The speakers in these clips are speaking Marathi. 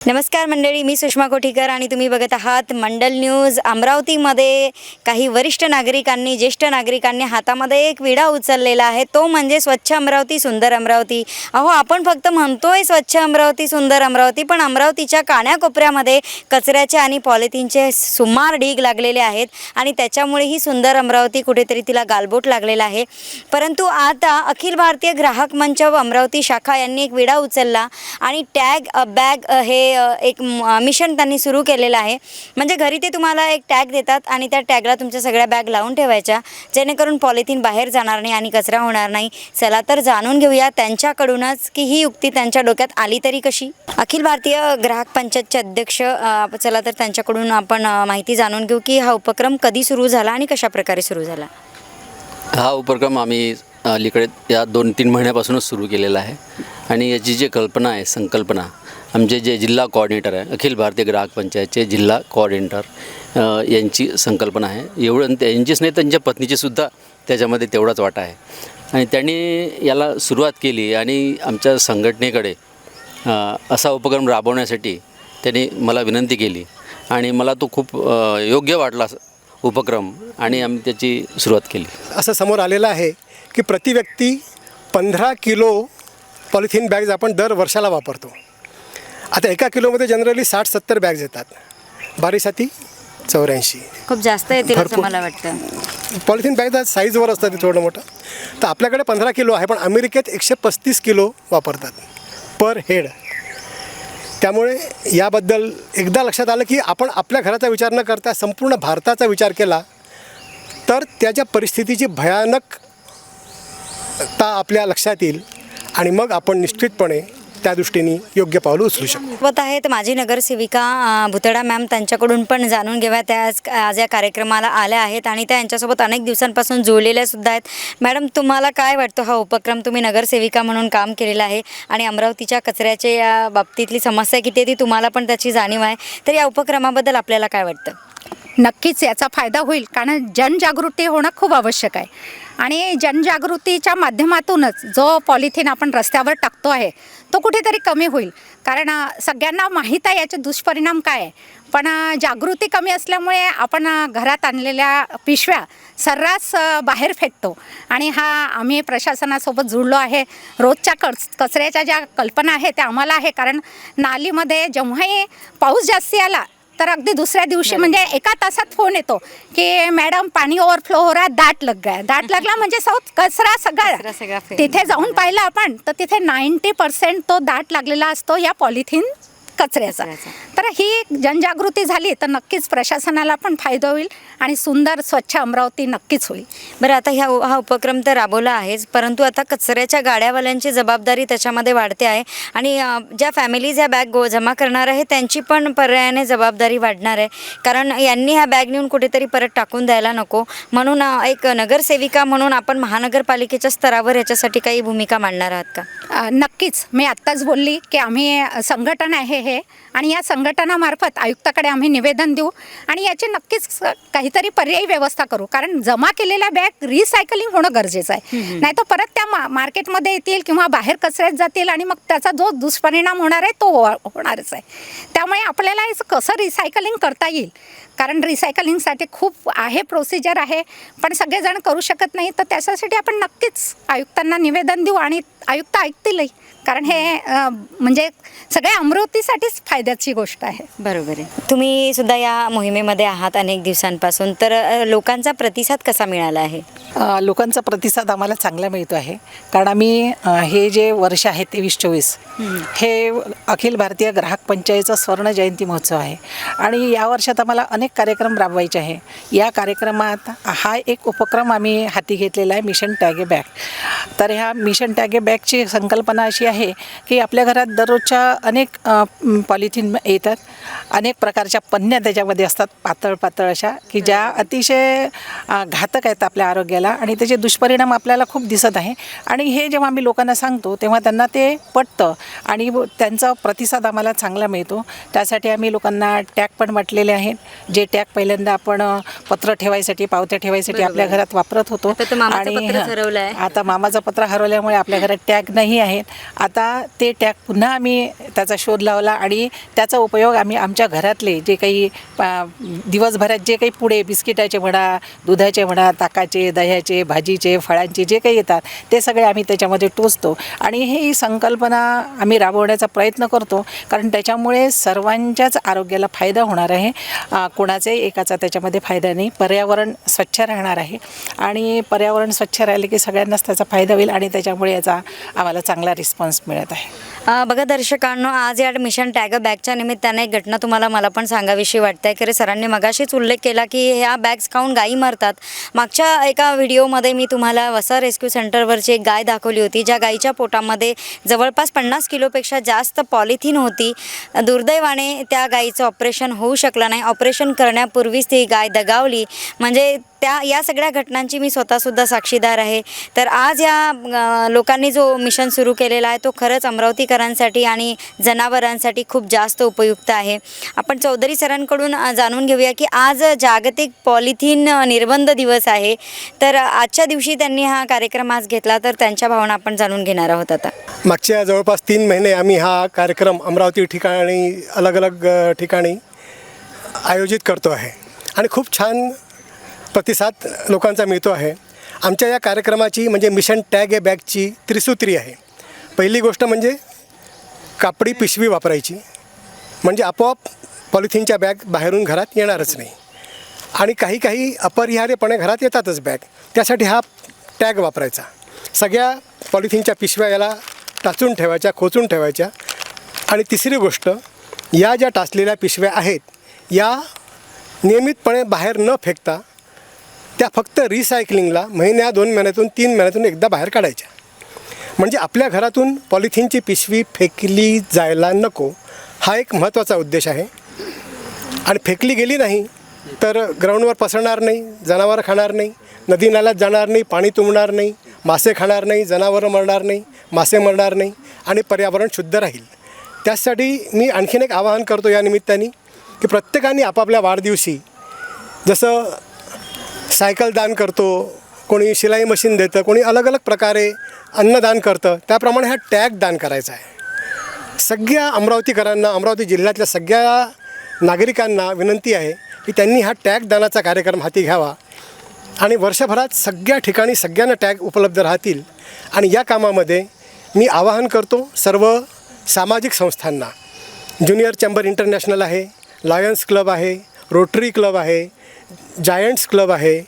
नमस्कार मंडळी, मी सुषमा कोठीकर आणि तुम्ही बघत आहात मंडल न्यूज. अमरावतीमध्ये काही वरिष्ठ नागरिकांनी, ज्येष्ठ नागरिकांनी हातामध्ये एक विडा उचललेला आहे, तो म्हणजे स्वच्छ अमरावती, सुंदर अमरावती. अहो, आपण फक्त म्हणतोय स्वच्छ अमरावती, सुंदर अमरावती, पण अमरावतीच्या कानाकोपऱ्यामध्ये कचऱ्याचे आणि पॉलिथिनचे सुमार ढीग लागलेले आहेत आणि त्याच्यामुळे ही सुंदर अमरावती कुठेतरी तिला गालबोट लागलेला आहे. परंतु आता अखिल भारतीय ग्राहक मंच व अमरावती शाखा यांनी एक विडा उचलला आणि टॅग बॅग हे एक मिशन त्यांनी सुरू केलेलं आहे. म्हणजे घरी ते तुम्हाला एक टॅग देतात आणि त्या टॅगला तुमच्या सगळ्या बॅग लावून ठेवायच्या, जेणेकरून पॉलिथिन बाहेर जाणार नाही आणि कचरा होणार नाही. चला तर जाणून घेऊया त्यांच्याकडूनच की ही युक्ती त्यांच्या डोक्यात आली तरी कशी. अखिल भारतीय ग्राहक पंचायतचे अध्यक्ष, चला तर त्यांच्याकडून आपण माहिती जाणून घेऊ की हा उपक्रम कधी सुरू झाला आणि कशा प्रकारे सुरू झाला. हा उपक्रम आम्ही अलीकडे या 2-3 महिन्यापासूनच सुरू केलेला आहे आणि याची जी कल्पना आहे, संकल्पना आमचे जे जिल्हा कोऑर्डिनेटर आहे, अखिल भारतीय ग्राहक पंचायतचे जिल्हा कोऑर्डिनेटर यांची संकल्पना आहे. एवढं त्यांचीच नाही, त्यांच्या पत्नीचीसुद्धा त्याच्यामध्ये तेवढाच वाटा आहे आणि त्यांनी याला सुरुवात केली आणि आमच्या संघटनेकडे असा उपक्रम राबवण्यासाठी त्यांनी मला विनंती केली आणि मला तो खूप योग्य वाटला उपक्रम आणि आम्ही त्याची सुरुवात केली. असं समोर आलेलं आहे की प्रति व्यक्ती 15 किलो पॉलिथिन बॅग्स आपण दर वर्षाला वापरतो. आता 1 किलोमध्ये जनरली 60-70 बॅग्स येतात, 12×7 = 84. खूप जास्त येतील असं मला वाटतं. पॉलिथिन बॅग साईजवर असतात, ते थोडं मोठं. तर आपल्याकडे 15 किलो आहे, पण अमेरिकेत 135 किलो वापरतात पर हेड. त्यामुळे याबद्दल एकदा लक्षात आलं की आपण आपल्या घराचा विचार न करता संपूर्ण भारताचा विचार केला तर त्याच्या परिस्थितीची भयानकता आपल्या लक्षात येईल आणि मग आपण निश्चितपणे त्या दृष्टीने योग्य पाऊल उचलू शकतो. सोबत आहेत माझी नगरसेविका भुतडा मॅम, त्यांच्याकडून पण जाणून घेऊया. त्या आज या कार्यक्रमाला आल्या आहेत आणि त्या यांच्यासोबत अनेक दिवसांपासून जुळलेल्या सुद्धा आहेत. मॅडम, तुम्हाला काय वाटतं हा उपक्रम, तुम्ही नगरसेविका म्हणून काम केलेलं आहे आणि अमरावतीच्या कचऱ्याच्या या बाबतीतली समस्या किती आहे ती तुम्हाला पण त्याची जाणीव आहे, तर या उपक्रमाबद्दल आपल्याला काय वाटतं? नक्कीच याचा फायदा होईल, कारण जनजागृती होणं खूप आवश्यक आहे आणि जनजागृतीच्या माध्यमातूनच जो पॉलिथिन आपण रस्त्यावर टाकतो आहे तो कुठेतरी कमी होईल. कारण सगळ्यांना माहीत आहे याचे दुष्परिणाम काय आहे, पण जागृती कमी असल्यामुळे आपण घरात आणलेल्या पिशव्या सर्रास बाहेर फेकतो आणि आम्ही प्रशासनासोबत जुळलो आहे. रोजच्या कचऱ्याच्या ज्या कल्पना आहे त्या आम्हाला आहे, कारण नालीमध्ये जेव्हाही पाऊस जास्ती आला तर अगदी दुसऱ्या दिवशी म्हणजे 1 तासात फोन येतो की मॅडम पाणी ओव्हरफ्लो हो रहा, दाट लग गया. दाट लागला म्हणजे कचरा सगळा तिथे जाऊन पाहिलं आपण तर तिथे 90% तो दाट लागलेला असतो या पॉलिथिन कचऱ्याचा. तर ही जनजागृती झाली तर नक्कीच प्रशासनाला पण फायदा होईल आणि सुंदर स्वच्छ अमरावती नक्कीच होईल. बरं, आता हा उपक्रम तर राबवला आहेच, परंतु आता कचऱ्याच्या गाड्यावाल्यांची जबाबदारी त्याच्यामध्ये वाढते आहे आणि ज्या फॅमिलीज ह्या बॅग जमा करणार आहे त्यांची पण पर्यायाने जबाबदारी वाढणार आहे, कारण यांनी ह्या बॅग नेऊन कुठेतरी परत टाकून द्यायला नको. म्हणून एक नगरसेविका म्हणून आपण महानगरपालिकेच्या स्तरावर याच्यासाठी काही भूमिका मांडणार आहात का? नक्कीच. मी आत्ताच बोलली की आम्ही संघटना आहे हे, आणि या संघटनामार्फत आयुक्ताकडे आम्ही निवेदन देऊ आणि याची नक्कीच काहीतरी पर्यायी व्यवस्था करू, कारण जमा केलेल्या बॅग रिसायकलिंग होणं गरजेचं आहे. नाही तर परत त्या मार्केटमध्ये येतील किंवा बाहेर कचऱ्यात जातील आणि मग त्याचा जो दुष्परिणाम होणार आहे तो होणारच आहे. त्यामुळे आपल्याला कसं रिसायकलिंग करता येईल, कारण रिसायकलिंगसाठी खूप आहे, प्रोसिजर आहे, पण सगळेजण करू शकत नाही. तर त्याच्यासाठी आपण नक्कीच आयुक्तांना निवेदन देऊ आणि आयुक्त ऐकतीलही, कारण हे म्हणजे सगळ्या अमरावतीसाठीच फायद्याची गोष्ट आहे. बरोबर आहे. तुम्ही सुद्धा या मोहिमेमध्ये आहात अनेक दिवसांपासून, तर लोकांचा प्रतिसाद कसा मिळाला आहे? लोकांचा प्रतिसाद आम्हाला चांगला मिळतो आहे, कारण आम्ही हे जे वर्ष आहे 23-24 हे अखिल भारतीय ग्राहक पंचायतचा स्वर्ण जयंती महोत्सव आहे आणि या वर्षात आम्हाला अनेक कार्यक्रम राबवायचे आहे. या कार्यक्रमात हा एक उपक्रम आम्ही हाती घेतलेला आहे, मिशन टॅग बॅग. तर ह्या मिशन टॅग बॅगची संकल्पना अशी आहे की आपल्या घरात दररोजच्या अनेक पॉलिथिन येतात, अनेक प्रकारच्या पन्न्या त्याच्यामध्ये असतात, पातळ पातळ अशा, की ज्या अतिशय घातक आहेत आपल्या आरोग्याला आणि त्याचे दुष्परिणाम आपल्याला खूप दिसत आहे. आणि हे जेव्हा आम्ही लोकांना सांगतो तेव्हा त्यांना ते पटतं आणि त्यांचा प्रतिसाद आम्हाला चांगला मिळतो. त्यासाठी आम्ही लोकांना टॅग पण वाटलेले आहेत, जे टॅग पहिल्यांदा आपण पत्र ठेवायसाठी, पावत्या ठेवायसाठी आपल्या घरात वापरत होतो आणि आता मामाचं पत्र हरवल्यामुळे आपल्या घरात टॅग नाही आहेत. आता ते टॅग पुन्हा आम्ही त्याचा शोध लावला आणि त्याचा उपयोग आम्ही आमच्या घरातले जे काही दिवसभरात जे काही पुढे बिस्किटाचे म्हणा, दुधाचे म्हणा, ताकाचे, दह्याचे, भाजीचे, फळांचे जे काही येतात ते सगळे आम्ही त्याच्यामध्ये टोचतो आणि ही संकल्पना आम्ही राबवण्याचा प्रयत्न करतो, कारण त्याच्यामुळे सर्वांच्याच आरोग्याला फायदा होणार आहे. कोणाचाही एकाचा त्याच्यामध्ये फायदा नाही. पर्यावरण स्वच्छ राहणार आहे आणि पर्यावरण स्वच्छ राहिले की सगळ्यांनाच त्याचा फायदा होईल आणि त्याच्यामुळे याचा आम्हाला चांगला रिस्पॉन्स मिळत आहे. बघा दर्शकांनो, आज या मिशन टॅग अ बॅगच्या निमित्ताने एक घटना मला पण सांगावीशी वाटते की सरांनी मगाशीच उल्लेख केला की ह्या बॅग्स खाऊन गायी मरतात. मागच्या एका व्हिडिओमध्ये मी तुम्हाला वसा रेस्क्यू सेंटरवरची एक गाय दाखवली होती, ज्या गायीच्या पोटामध्ये जवळपास 50 किलोपेक्षा जास्त पॉलिथिन होती. दुर्दैवाने त्या गायीचं ऑपरेशन होऊ शकलं नाही. ऑपरेशन करण्यापूर्वीच ती गाय दगावली. म्हणजे या सगळ्या घटनांची मी स्वतःसुद्धा साक्षीदार आहे. तर आज या लोकांनी जो मिशन सुरू केलेला आहे तो खरंच अमरावतीकरांसाठी आणि जनावरांसाठी खूप जास्त उपयुक्त आहे. आपण चौधरी सरांकडून जाणून घेऊया की आज जागतिक पॉलिथिन निर्बंध दिवस आहे. तर आजच्या दिवशी त्यांनी हा कार्यक्रम आज घेतला, तर त्यांच्या भावना आपण जाणून घेणार आहोत. आता मागच्या जवळपास 3 महिने आम्ही हा कार्यक्रम अमरावती ठिकाणी अलग अलग ठिकाणी आयोजित करतो आहे आणि खूप छान प्रतिसाद लोकांचा मिळतो आहे. आमच्या या कार्यक्रमाची म्हणजे मिशन टॅग ए बॅगची त्रिसूत्री आहे. पहिली गोष्ट म्हणजे कापडी पिशवी वापरायची, म्हणजे आपोआप पॉलिथिनच्या बॅग बाहेरून घरात येणारच नाही आणि काही अपरिहार्यपणे घरात येतातच बॅग, त्यासाठी हा टॅग वापरायचा. सगळ्या पॉलिथिनच्या पिशव्या याला टाचून ठेवायच्या, खोचून ठेवायच्या. आणि तिसरी गोष्ट, या ज्या टाचलेल्या पिशव्या आहेत या नियमितपणे बाहेर न फेकता त्या फक्त रिसायकलिंगला 2 महिन्यातून 3 महिन्यातून एकदा बाहेर काढायच्या. म्हणजे आपल्या घरातून पॉलिथिनची पिशवी फेकली जायला नको, हा एक महत्त्वाचा उद्देश आहे. आणि फेकली गेली नाही तर ग्राउंडवर पसरणार नाही, जनावरं खाणार नाही, नदी नाल्यात जाणार नाही, पाणी तुंबणार नाही, मासे खाणार नाही, जनावरं मरणार नाही, मासे मरणार नाही आणि पर्यावरण शुद्ध राहील. त्यासाठी मी आणखीन एक आवाहन करतो या निमित्ताने की प्रत्येकाने आपापल्या वाढदिवशी जसं सायकल दान करतो, कोणी शिलाई मशीन देतं, कोणी अलग अलग प्रकारे अन्नदान करतं, त्याप्रमाणे हा टॅग दान करायचा आहे. सगळ्या अमरावतीकरांना, अमरावती जिल्ह्यातल्या सगळ्या नागरिकांना विनंती आहे की त्यांनी हा टॅग दानाचा कार्यक्रम हाती घ्यावा आणि वर्षभरात सगळ्या ठिकाणी सगळ्यांना टॅग उपलब्ध राहतील. आणि या कामामध्ये मी आवाहन करतो सर्व सामाजिक संस्थांना, ज्युनियर चेंबर इंटरनॅशनल आहे, लायन्स क्लब आहे, रोटरी क्लब आहे, जायंट्स क्लब आहे,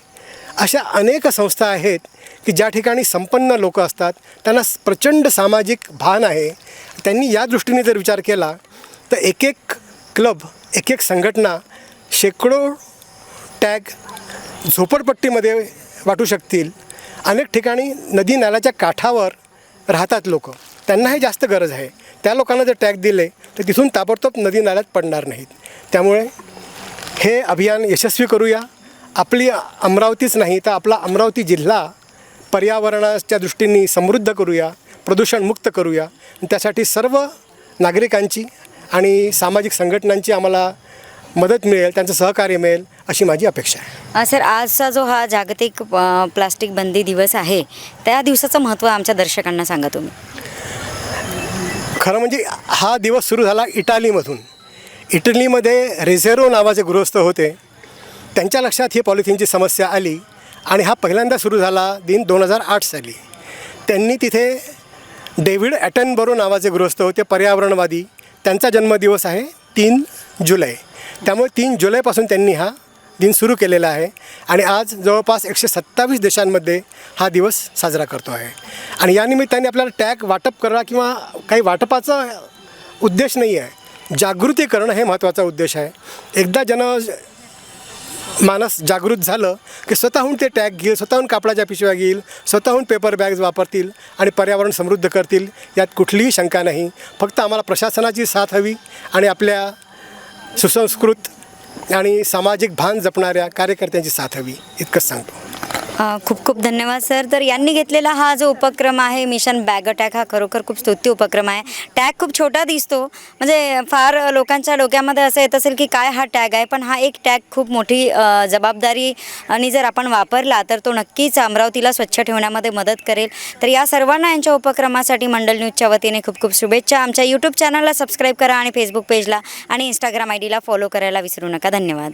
अशा अनेक संस्था आहेत की ज्या ठिकाणी संपन्न लोक असतात, त्यांना प्रचंड सामाजिक भान आहे. त्यांनी या दृष्टीने जर विचार केला तर एक क्लब, एक संघटना शेकडो टॅग झोपडपट्टीमध्ये वाटू शकतील. अनेक ठिकाणी नदी नाल्याच्या काठावर राहतात लोक, त्यांना हे जास्त गरज आहे. त्या लोकांना जर टॅग दिले तर तिथून ताबडतोब नदी नाल्यात पडणार नाहीत. त्यामुळे हे अभियान यशस्वी करूया. आपली अमरावतीच नाही तर आपला अमरावती जिल्हा पर्यावरणाच्या दृष्टीने समृद्ध करूया, प्रदूषणमुक्त करूया. त्यासाठी सर्व नागरिकांची आणि सामाजिक संघटनांची आम्हाला मदत मिळेल, त्यांचं सहकार्य मिळेल अशी माझी अपेक्षा आहे. सर, आजचा जो हा जागतिक प्लास्टिक बंदी दिवस आहे त्या दिवसाचं महत्त्व आमच्या दर्शकांना सांगा तुम्ही. खरं म्हणजे हा दिवस सुरू झाला इटालीमधून. इटलीमध्ये रेझेरो नावाचे गृहस्थ होते, त्यांच्या लक्षात ही पॉलिथिनची समस्या आली आणि हा पहिल्यांदा सुरू झाला 2008 साली. त्यांनी तिथे डेव्हिड ॲटनबरो नावाचे गृहस्थ होते, पर्यावरणवादी. त्यांचा जन्मदिवस आहे 3 जुलै. त्यामुळे 3 जुलैपासून त्यांनी हा दिन सुरू केलेला आहे आणि आज जवळपास 127 देशांमध्ये हा दिवस साजरा करतो आहे. आणि या निमित्ताने आपल्याला टॅग वाटप करा किंवा काही वाटपाचा उद्देश नाही आहे, जागृती करणं हे महत्त्वाचा उद्देश आहे. एकदा मानस जागृत झालं की स्वतःहून ते टॅग घेईल, स्वतःहून कापडाच्या पिशव्या घेईल, स्वतःहून पेपर बॅग्स वापरतील आणि पर्यावरण समृद्ध करतील, यात कुठलीही शंका नाही. फक्त आम्हाला प्रशासनाची साथ हवी आणि आपल्या सुसंस्कृत आणि सामाजिक भान जपणाऱ्या कार्यकर्त्यांची साथ हवी, इतकंच सांगतो. खूप खूप धन्यवाद सर. तर यांनी घेतलेला हा जो उपक्रम आहे मिशन बॅग अटॅक, हा खरोखर खूप स्तुत्य उपक्रम आहे. टॅग खूप छोटा दिसतो, म्हणजे फार लोकांच्या डोक्यामध्ये असं येत असेल की काय हा टॅग आहे, पण हा एक टॅग खूप मोठी जबाबदारी आणि जर आपण वापरला तर तो नक्कीच अमरावतीला स्वच्छ ठेवण्यामध्ये मदत करेल. तर या सर्वांना यांच्या उपक्रमासाठी मंडल न्यूजच्या वतीने खूप खूप शुभेच्छा. आमच्या यूट्यूब चॅनलला सबस्क्राईब करा आणि फेसबुक पेजला आणि इंस्टाग्राम ID ला फॉलो करायला विसरू नका. धन्यवाद.